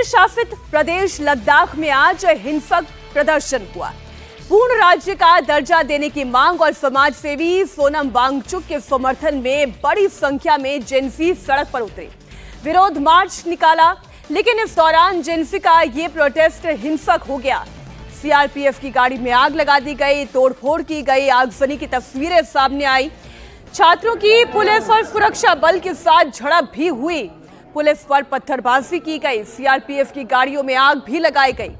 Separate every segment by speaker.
Speaker 1: शासित प्रदेश लद्दाख में आज हिंसक प्रदर्शन हुआ। पूर्ण राज्य का दर्जा देने की मांग और समाज सेवी सोनम वांगचुक के समर्थन में बड़ी संख्या में जेनजी सड़क पर उतरे, विरोध मार्च निकाला। लेकिन इस दौरान जेनजी का ये प्रोटेस्ट हिंसक हो गया। सीआरपीएफ की गाड़ी में आग लगा दी गई, तोड़फोड़ की गई, आगजनी की तस्वीरें सामने आई। छात्रों की पुलिस और सुरक्षा बल के साथ झड़प भी हुई। पुलिस पर पत्थरबाजी की गई, सीआरपीएफ की गाड़ियों में आग भी लगाई गई।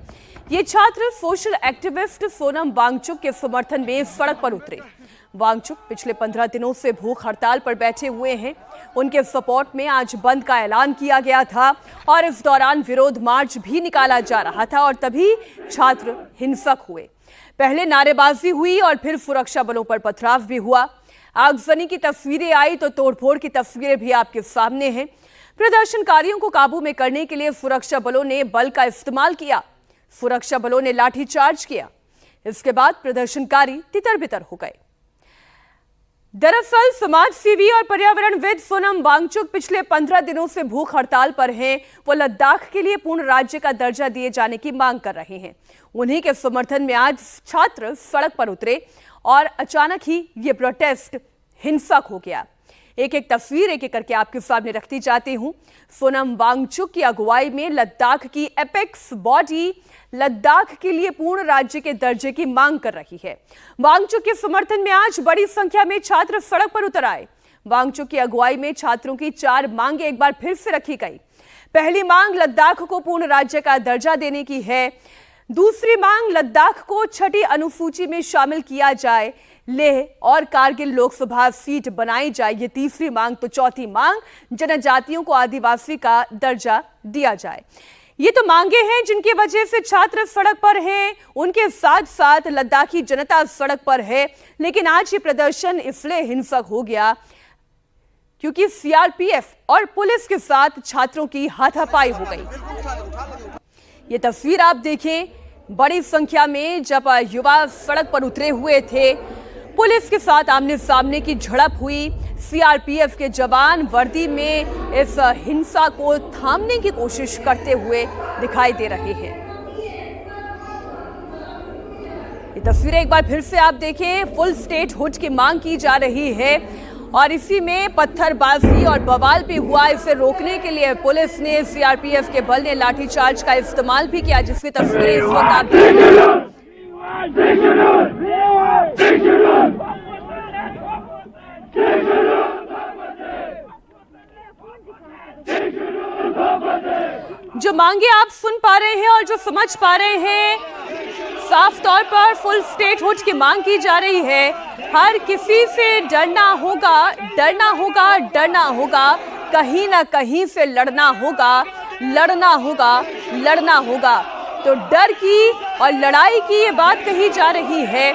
Speaker 1: ये छात्र सोशल एक्टिविस्ट सोनम वांगचुक के समर्थन में सड़क पर उतरे। वांगचुक पिछले 15 दिनों से भूख हड़ताल पर बैठे हुए हैं। उनके सपोर्ट में आज बंद का ऐलान किया गया था और इस दौरान विरोध मार्च भी निकाला जा रहा था और तभी छात्र हिंसक हुए। पहले नारेबाजी हुई और फिर सुरक्षा बलों पर पथराव भी हुआ। आगजनी की तस्वीरें आई तो तोड़फोड़ की तस्वीरें भी आपके सामने हैं। प्रदर्शनकारियों को काबू में करने के लिए सुरक्षा बलों ने बल का इस्तेमाल किया। सुरक्षा बलों ने लाठीचार्ज किया। इसके बाद प्रदर्शनकारी तितर-बितर हो गए। दरअसल समाज सेवी और पर्यावरणविद सोनम वांगचुक पिछले 15 दिनों से भूख हड़ताल पर हैं। वो लद्दाख के लिए पूर्ण राज्य का दर्जा दिए जाने की मांग कर रहे हैं। उन्हीं के समर्थन में आज छात्र सड़क पर उतरे और अचानक ही ये प्रोटेस्ट हिंसक हो गया। एक एक तस्वीर एक एक करके आपके सामने रखती जाती हूं। सोनम वांगचुक की अगुवाई में लद्दाख की एपेक्स बॉडी लद्दाख के लिए पूर्ण राज्य के दर्जे की मांग कर रही है। वांगचुक के समर्थन में आज बड़ी संख्या में छात्र सड़क पर उतर आए। वांगचुक की अगुवाई में छात्रों की 4 मांगे एक बार फिर से रखी गई। पहली मांग लद्दाख को पूर्ण राज्य का दर्जा देने की है। दूसरी मांग लद्दाख को 6ठी अनुसूची में शामिल किया जाए, लेह और कारगिल लोकसभा सीट बनाई जाए, ये तीसरी मांग। तो चौथी मांग जनजातियों को आदिवासी का दर्जा दिया जाए। ये तो मांगे हैं जिनकी वजह से छात्र सड़क पर हैं, उनके साथ साथ लद्दाखी जनता सड़क पर है। लेकिन आज ये प्रदर्शन इसलिए हिंसक हो गया क्योंकि सीआरपीएफ और पुलिस के साथ छात्रों की हाथापाई हो गई। ये तस्वीर आप देखें, बड़ी संख्या में जब युवा सड़क पर उतरे हुए थे, पुलिस के साथ आमने सामने की झड़प हुई। सीआरपीएफ के जवान वर्दी में इस हिंसा को थामने की कोशिश करते हुए दिखाई दे रहे हैं। ये तस्वीरें एक बार फिर से आप देखें, फुल स्टेटहुड की मांग की जा रही है और इसी में पत्थरबाजी और बवाल भी हुआ। इसे रोकने के लिए पुलिस ने, सीआरपीएफ के बल ने लाठीचार्ज का इस्तेमाल भी किया, जिसकी तस्वीरें इस वक्त आप देख रहे हैं। जो मांगे आप सुन पा रहे हैं और जो समझ पा रहे हैं, साफ तौर पर फुल स्टेटहुड की मांग की जा रही है। हर किसी से डरना होगा, डरना होगा, डरना होगा, कहीं ना कहीं से लड़ना होगा, लड़ना होगा, लड़ना होगा। तो डर की और लड़ाई की ये बात कही जा रही है।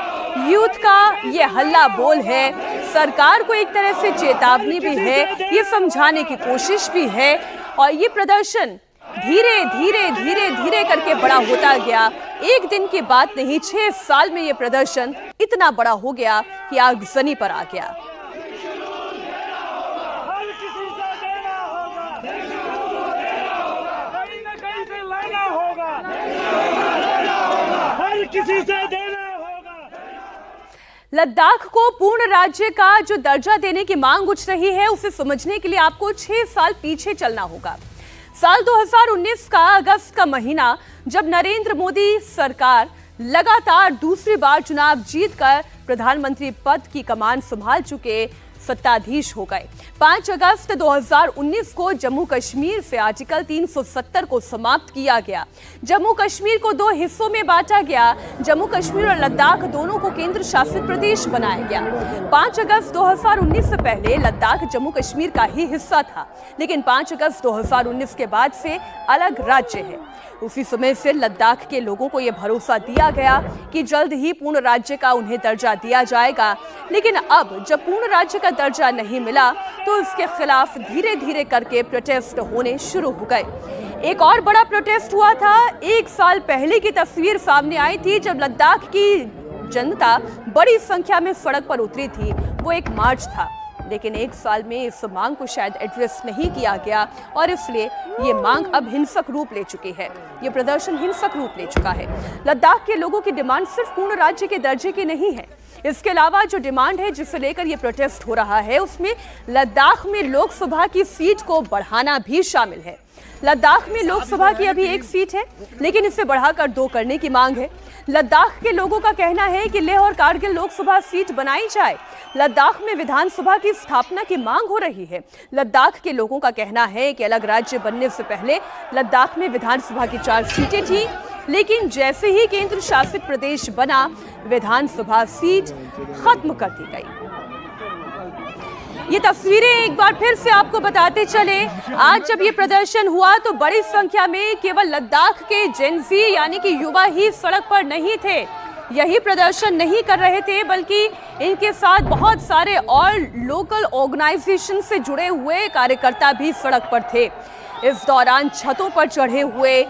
Speaker 1: यूथ का ये हल्ला बोल है। सरकार को एक तरह से चेतावनी भी है, ये समझाने की कोशिश भी है। और ये प्रदर्शन धीरे धीरे धीरे धीरे करके बड़ा होता गया। एक दिन की बात नहीं, 6 साल में ये प्रदर्शन इतना बड़ा हो गया कि आगजनी पर आ गया।
Speaker 2: किसी से देना होगा।
Speaker 1: लद्दाख को पूर्ण राज्य का जो दर्जा देने की मांग उठ रही है, उसे समझने के लिए आपको 6 साल पीछे चलना होगा। साल 2019 का अगस्त का महीना, जब नरेंद्र मोदी सरकार लगातार दूसरी बार चुनाव जीतकर प्रधानमंत्री पद की कमान संभाल चुके सत्ताधीश हो गए। 5 अगस्त 2019 को जम्मू कश्मीर से आर्टिकल 370 को समाप्त किया गया। जम्मू कश्मीर को 2 हिस्सों में बांटा गया। जम्मू कश्मीर और लद्दाख दोनों को केंद्र शासित प्रदेश बनाया गया। 5 अगस्त 2019 से पहले लद्दाख जम्मू कश्मीर का ही हिस्सा था, लेकिन 5 अगस्त 2019 के बाद से अलग राज्य है। उसी समय से लद्दाख के लोगों को यह भरोसा दिया गया कि जल्द ही पूर्ण राज्य का उन्हें दर्जा दिया जाएगा। लेकिन अब जब पूर्ण राज्य का दर्जा नहीं मिला तो इसके खिलाफ धीरे धीरे करके प्रोटेस्ट होने शुरू हो गए। एक और बड़ा प्रोटेस्ट हुआ था। 1 साल पहले की तस्वीर सामने आई थी जब लद्दाख की जनता बड़ी संख्या में सड़क पर उतरी थी। वो एक मार्च था। लेकिन 1 साल में इस मांग को शायद एड्रेस नहीं किया गया और इसलिए ये मांग अब हिंसक रूप ले चुकी है। ये प्रदर्शन हिंसक रूप ले चुका है। लद्दाख के लोगों की डिमांड सिर्फ पूर्ण राज्य के दर्जे की नहीं है। इसके अलावा जो डिमांड है जिसे लेकर ये प्रोटेस्ट हो रहा है उसमें लद्दाख में लोकसभा की सीट को बढ़ाना भी शामिल है। लद्दाख में लोकसभा की अभी 1 सीट है, लेकिन इसे बढ़ाकर 2 करने की मांग है। लद्दाख के लोगों का कहना है कि लेह और कारगिल लोकसभा सीट बनाई जाए। लद्दाख में विधानसभा की स्थापना की मांग हो रही है। लद्दाख के लोगों का कहना है कि अलग राज्य बनने से पहले लद्दाख में विधानसभा की 4 सीटें थी, लेकिन जैसे ही केंद्र शासित प्रदेश बना, विधानसभा सीट खत्म कर दी गई। ये तस्वीरें एक बार फिर से आपको बताते चले, आज जब ये प्रदर्शन हुआ तो बड़ी संख्या में केवल लद्दाख के जेनजी यानी कि युवा ही सड़क पर नहीं थे। यही प्रदर्शन नहीं कर रहे थे, बल्कि इनके साथ बहुत सारे और लोकल ऑर्गेनाइजेशन से जुड़े हुए कार्यकर्ता भी सड़क पर थे। इस दौरान छतों पर चढ़े हुए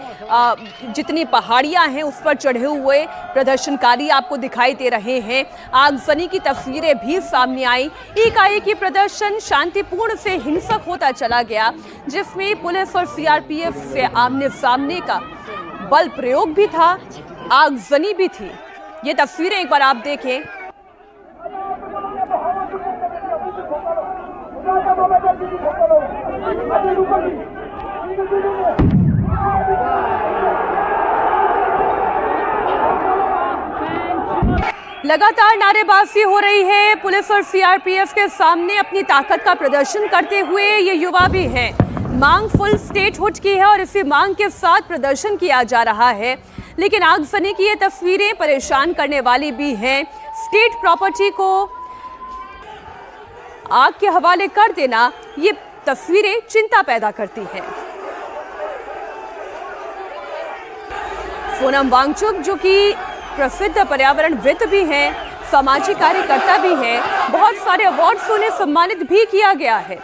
Speaker 1: जितनी पहाड़ियां हैं उस पर चढ़े हुए प्रदर्शनकारी आपको दिखाई दे रहे हैं। आगजनी की तस्वीरें भी सामने आई। एकाएक ये प्रदर्शन शांतिपूर्ण से हिंसक होता चला गया, जिसमें पुलिस और सीआरपीएफ से आमने सामने का बल प्रयोग भी था, आगजनी भी थी। ये तस्वीरें एक बार आप देखें। लगातार नारेबाजी हो रही है। पुलिस और सीआरपीएफ के सामने अपनी ताकत का प्रदर्शन करते हुए ये युवा भी हैं। मांग फुल स्टेटहुड की है और इसी मांग के साथ प्रदर्शन किया जा रहा है, लेकिन आगजनी की ये तस्वीरें परेशान करने वाली भी हैं। स्टेट प्रॉपर्टी को आग के हवाले कर देना, ये तस्वीरें चिंता पैदा करती हैं। सोनम वांगचुक जो कि प्रसिद्ध पर्यावरणविद भी हैं, सामाजिक कार्यकर्ता भी हैं, बहुत सारे अवार्ड से उन्हें सम्मानित भी किया गया है।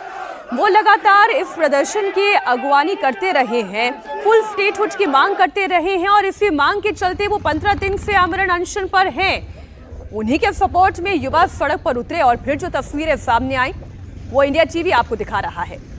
Speaker 1: वो लगातार इस प्रदर्शन की अगुवानी करते रहे हैं, फुल स्टेटहुड की मांग करते रहे हैं और इसी मांग के चलते वो 15 दिन से आमरण अनशन पर हैं। उन्हीं के सपोर्ट में युवा सड़क पर उतरे और फिर जो तस्वीरें सामने आई वो इंडिया टीवी आपको दिखा रहा है।